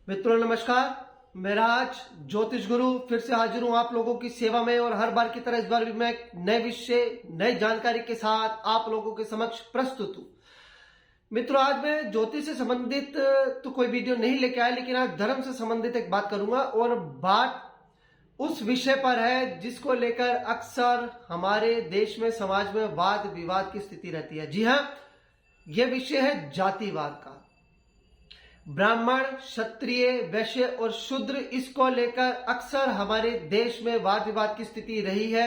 मित्रों नमस्कार। मैं राज ज्योतिष गुरु फिर से हाजिर हूं आप लोगों की सेवा में और हर बार की तरह इस बार भी मैं नए विषय नई जानकारी के साथ आप लोगों के समक्ष प्रस्तुत हूं। मित्रों आज मैं ज्योतिष से संबंधित तो कोई वीडियो नहीं लेके आया, लेकिन आज धर्म से संबंधित एक बात करूंगा और बात उस विषय पर है जिसको लेकर अक्सर हमारे देश में समाज में वाद विवाद की स्थिति रहती है। जी हाँ, यह विषय है जातिवाद का। ब्राह्मण, क्षत्रिय, वैश्य और शूद्र, इसको लेकर अक्सर हमारे देश में वाद विवाद की स्थिति रही है।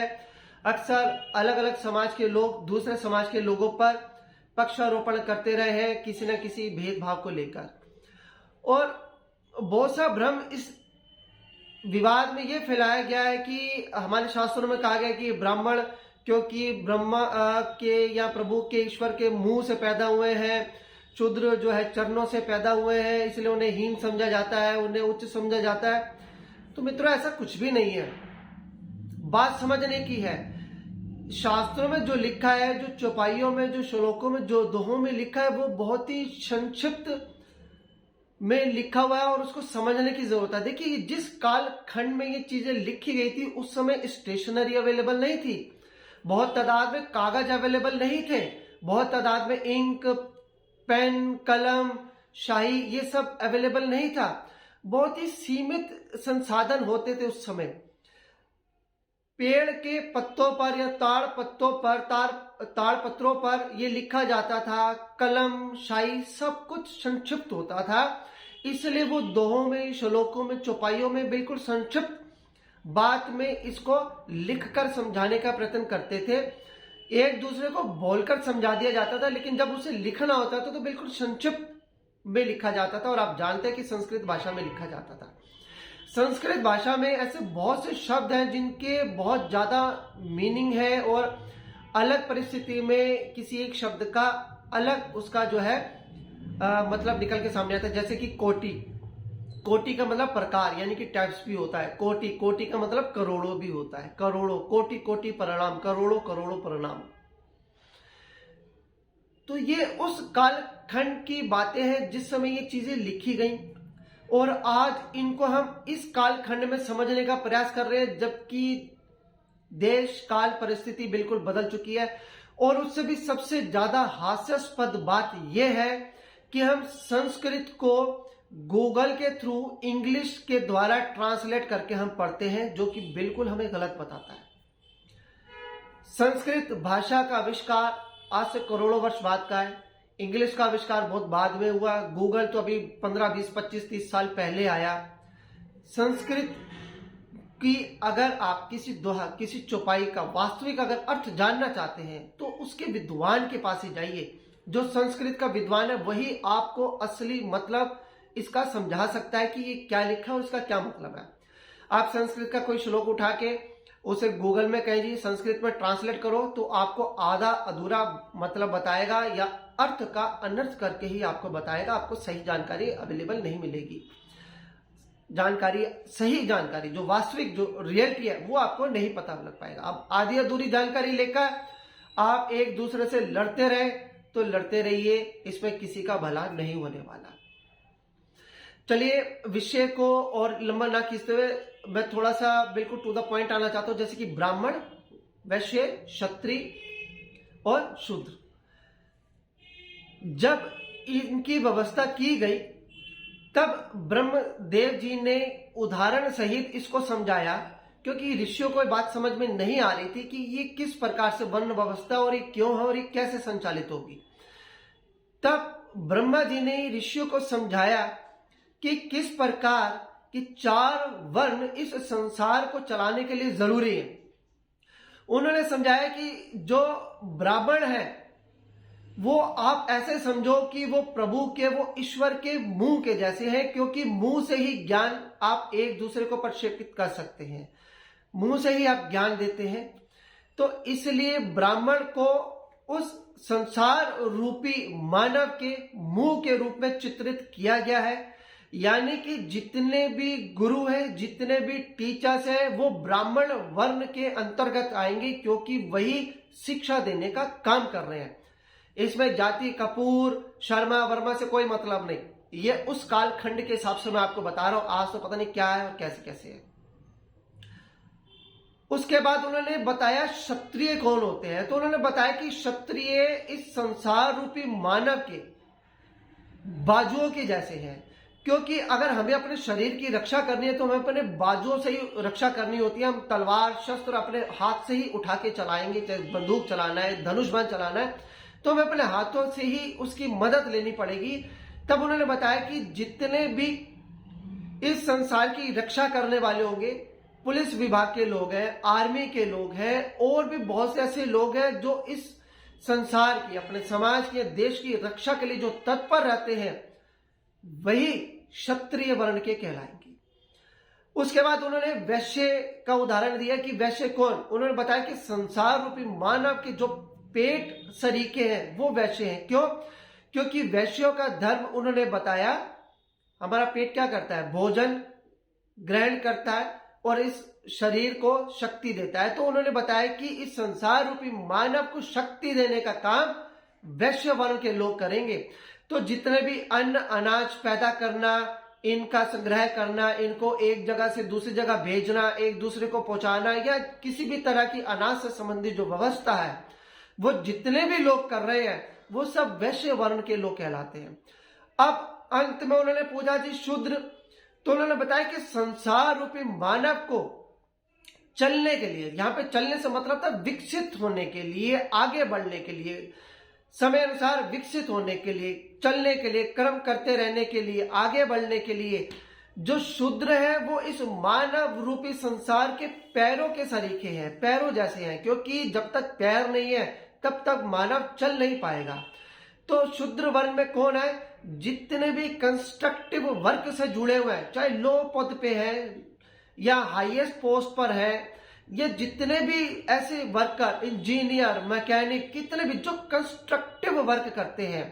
अक्सर अलग अलग समाज के लोग दूसरे समाज के लोगों पर पक्षारोपण करते रहे हैं किसी न किसी भेदभाव को लेकर, और बहुत सा भ्रम इस विवाद में यह फैलाया गया है कि हमारे शास्त्रों में कहा गया कि ब्राह्मण क्योंकि ब्रह्मा के या प्रभु के ईश्वर के मुंह से पैदा हुए हैं, शूद्र जो है चरणों से पैदा हुए हैं, इसलिए उन्हें हीन समझा जाता है, उन्हें उच्च समझा जाता है। तो मित्रों ऐसा कुछ भी नहीं है। बात समझने की है, शास्त्रों में जो लिखा है, जो चौपाइयों में, जो श्लोकों में, जो दोहों में लिखा है, वो बहुत ही संक्षिप्त में लिखा हुआ है और उसको समझने की जरूरत है। देखिए जिस काल खंड में ये चीजें लिखी गई थी उस समय स्टेशनरी अवेलेबल नहीं थी, बहुत तादाद में कागज अवेलेबल नहीं थे, बहुत तादाद में इंक, पेन, कलम, शाही ये सब अवेलेबल नहीं था, बहुत ही सीमित संसाधन होते थे उस समय। पेड़ के पत्तों पर या ताड़ पत्तों पर ताड़ पत्रों पर ये लिखा जाता था, कलम, शाही सब कुछ संक्षिप्त होता था, इसलिए वो दोहों में, श्लोकों में, चौपाइयों में बिल्कुल संक्षिप्त बात में इसको लिखकर समझाने का प्रयत्न करते थे। एक दूसरे को बोलकर समझा दिया जाता था, लेकिन जब उसे लिखना होता था तो बिल्कुल संक्षिप्त में लिखा जाता था। और आप जानते हैं कि संस्कृत भाषा में लिखा जाता था। संस्कृत भाषा में ऐसे बहुत से शब्द हैं जिनके बहुत ज्यादा मीनिंग है और अलग परिस्थिति में किसी एक शब्द का अलग उसका जो है मतलब निकल के सामने आता है। जैसे कि कोटि, कोटि का मतलब प्रकार यानी कि टाइप्स भी होता है। कोटि, कोटि का मतलब करोड़ों भी होता है, करोड़ों, कोटि कोटि प्रणाम, करोड़ों करोड़ों प्रणाम। तो ये उस कालखंड की बातें हैं जिस समय ये चीजें लिखी गई, और आज इनको हम इस कालखंड में समझने का प्रयास कर रहे हैं, जबकि देश काल परिस्थिति बिल्कुल बदल चुकी है। और उससे भी सबसे ज्यादा हास्यास्पद बात यह है कि हम संस्कृत को गूगल के थ्रू इंग्लिश के द्वारा ट्रांसलेट करके हम पढ़ते हैं, जो कि बिल्कुल हमें गलत बताता है। संस्कृत भाषा का आविष्कार आज से करोड़ों वर्ष बाद का है। इंग्लिश का आविष्कार बहुत बाद में हुआ। गूगल तो अभी 15, 20, 25, 30 साल पहले आया। संस्कृत की अगर आप किसी दोहा, किसी चौपाई का वास्तविक अगर अर्थ जानना चाहते हैं तो उसके विद्वान के पास ही जाइए। जो संस्कृत का विद्वान है वही आपको असली मतलब इसका समझा सकता है कि ये क्या लिखा है और इसका क्या मतलब है। आप संस्कृत का कोई श्लोक उठा के उसे गूगल में कहिए संस्कृत में ट्रांसलेट करो, तो आपको आधा अधूरा मतलब बताएगा या अर्थ का अनर्थ करके ही आपको बताएगा। आपको सही जानकारी अवेलेबल नहीं मिलेगी। जानकारी, सही जानकारी, जो वास्तविक जो रियलिटी है वो आपको नहीं पता लग पाएगा। अब आधी अधूरी जानकारी लेकर आप एक दूसरे से लड़ते रहे तो लड़ते रहिए, इसमें किसी का भला नहीं होने वाला। चलिए विषय को और लंबा ना खींचते हुए मैं थोड़ा सा बिल्कुल टू द पॉइंट आना चाहता हूं। जैसे कि ब्राह्मण, वैश्य, क्षत्रिय और शूद्र, जब इनकी व्यवस्था की गई तब ब्रह्मदेव जी ने उदाहरण सहित इसको समझाया, क्योंकि ऋषियों को बात समझ में नहीं आ रही थी कि ये किस प्रकार से वर्ण व्यवस्था और ये क्यों है और ये कैसे संचालित होगी। तब ब्रह्मा जी ने ऋषियों को समझाया कि किस प्रकार कि 4 वर्ण इस संसार को चलाने के लिए जरूरी है। उन्होंने समझाया कि जो ब्राह्मण है वो आप ऐसे समझो कि वो प्रभु के, वो ईश्वर के मुंह के जैसे हैं, क्योंकि मुंह से ही ज्ञान आप एक दूसरे को प्रक्षेपित कर सकते हैं, मुंह से ही आप ज्ञान देते हैं। तो इसलिए ब्राह्मण को उस संसार रूपी मानव के मुंह के रूप में चित्रित किया गया है। यानी कि जितने भी गुरु हैं, जितने भी टीचर्स हैं, वो ब्राह्मण वर्ण के अंतर्गत आएंगे, क्योंकि वही शिक्षा देने का काम कर रहे हैं। इसमें जाति, कपूर, शर्मा, वर्मा से कोई मतलब नहीं। ये उस कालखंड के हिसाब से मैं आपको बता रहा हूं, आज तो पता नहीं क्या है और कैसे कैसे है। उसके बाद उन्होंने बताया क्षत्रिय कौन होते हैं। तो उन्होंने बताया कि क्षत्रिय इस संसार रूपी मानव के बाजुओं के जैसे हैं, क्योंकि अगर हमें अपने शरीर की रक्षा करनी है तो हमें अपने बाजुओं से ही रक्षा करनी होती है। हम तलवार शस्त्र अपने हाथ से ही उठा के चलाएंगे, चाहे बंदूक चलाना है, धनुष बाण चलाना है, तो हमें अपने हाथों से ही उसकी मदद लेनी पड़ेगी। तब उन्होंने बताया कि जितने भी इस संसार की रक्षा करने वाले होंगे, पुलिस विभाग के लोग हैं, आर्मी के लोग हैं, और भी बहुत से ऐसे लोग हैं जो इस संसार की, अपने समाज की, देश की रक्षा के लिए जो तत्पर रहते हैं, वही क्षत्रिय वर्ण के कहलाएंगे। उसके बाद उन्होंने वैश्य का उदाहरण दिया कि वैश्य कौन। उन्होंने बताया कि संसार रूपी मानव के जो पेट सरीखे हैं वो वैश्य हैं। क्यों? क्योंकि वैश्यों का धर्म उन्होंने बताया, हमारा पेट क्या करता है? भोजन ग्रहण करता है और इस शरीर को शक्ति देता है। तो उन्होंने बताया कि इस संसार रूपी मानव को शक्ति देने का काम वैश्य वर्ण के लोग करेंगे। तो जितने भी अन्न अनाज पैदा करना, इनका संग्रह करना, इनको एक जगह से दूसरी जगह भेजना, एक दूसरे को पहुंचाना, या किसी भी तरह की अनाज से संबंधित जो व्यवस्था है वो जितने भी लोग कर रहे हैं वो सब वैश्य वर्ण के लोग कहलाते हैं। अब अंत में उन्होंने पूछा जी शूद्र। तो उन्होंने बताया कि संसार रूपी मानव को चलने के लिए, यहां पे चलने से मतलब था विकसित होने के लिए, आगे बढ़ने के लिए, समय अनुसार विकसित होने के लिए, चलने के लिए, कर्म करते रहने के लिए, आगे बढ़ने के लिए जो शूद्र है वो इस मानव रूपी संसार के पैरों के सरीखे हैं, पैरों जैसे हैं, क्योंकि जब तक पैर नहीं है तब तक मानव चल नहीं पाएगा। तो शूद्र वर्ग में कौन है? जितने भी कंस्ट्रक्टिव वर्क से जुड़े हुए हैं, चाहे लो पद पे है या हाईएस्ट पोस्ट पर है, ये जितने भी ऐसे वर्कर, इंजीनियर, मैकेनिक, कितने भी जो कंस्ट्रक्टिव वर्क करते हैं,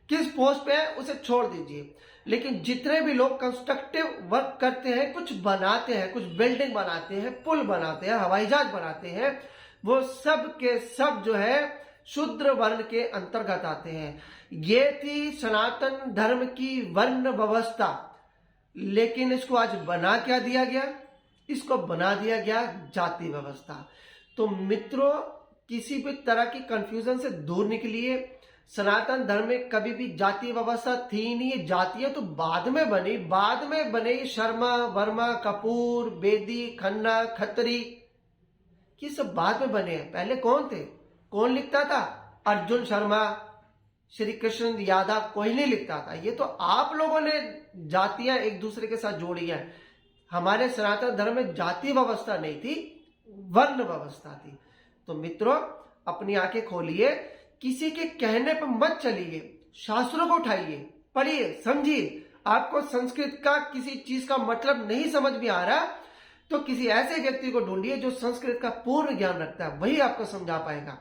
किस पोस्ट पे है उसे छोड़ दीजिए, लेकिन जितने भी लोग कंस्ट्रक्टिव वर्क करते हैं, कुछ बनाते हैं, कुछ बिल्डिंग बनाते हैं, पुल बनाते हैं, हवाई जहाज बनाते हैं, वो सब के सब जो है शूद्र वर्ण के अंतर्गत आते हैं। ये थी सनातन धर्म की वर्ण व्यवस्था। लेकिन इसको आज बना क्या दिया गया? इसको बना दिया गया जाति व्यवस्था। तो मित्रों, किसी भी तरह की कंफ्यूजन से दूर निकलिए। सनातन धर्म में कभी भी जाति व्यवस्था थी नहीं। जातियां तो बाद में बने शर्मा, वर्मा, कपूर, बेदी, खन्ना, खत्री, ये सब बाद में बने हैं। पहले कौन थे? कौन लिखता था? अर्जुन शर्मा, श्री कृष्ण यादव, कोई नहीं लिखता था। ये तो आप लोगों ने जातियां एक दूसरे के साथ जोड़ी है। हमारे सनातन धर्म में जाति व्यवस्था नहीं थी, वर्ण व्यवस्था थी। तो मित्रों, अपनी आंखें खोलिए, किसी के कहने पर मत चलिए, शास्त्रों को उठाइए, पढ़िए, समझिए। आपको संस्कृत का किसी चीज का मतलब नहीं समझ में आ रहा तो किसी ऐसे व्यक्ति को ढूंढिए जो संस्कृत का पूर्ण ज्ञान रखता है, वही आपको समझा पाएगा।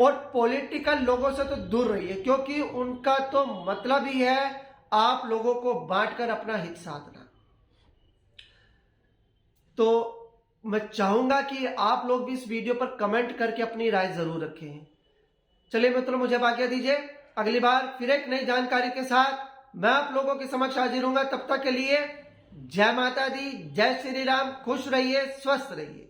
और पॉलिटिकल लोगों से तो दूर रहिए, क्योंकि उनका तो मतलब ही है आप लोगों को बांटकर अपना हित साधना। तो मैं चाहूंगा कि आप लोग भी इस वीडियो पर कमेंट करके अपनी राय जरूर रखें। चलिए मित्रों, मुझे आज्ञा दीजिए। अगली बार फिर एक नई जानकारी के साथ मैं आप लोगों के समक्ष हाजिर होऊंगा। तब तक के लिए जय माता दी, जय श्री राम। खुश रहिए, स्वस्थ रहिए।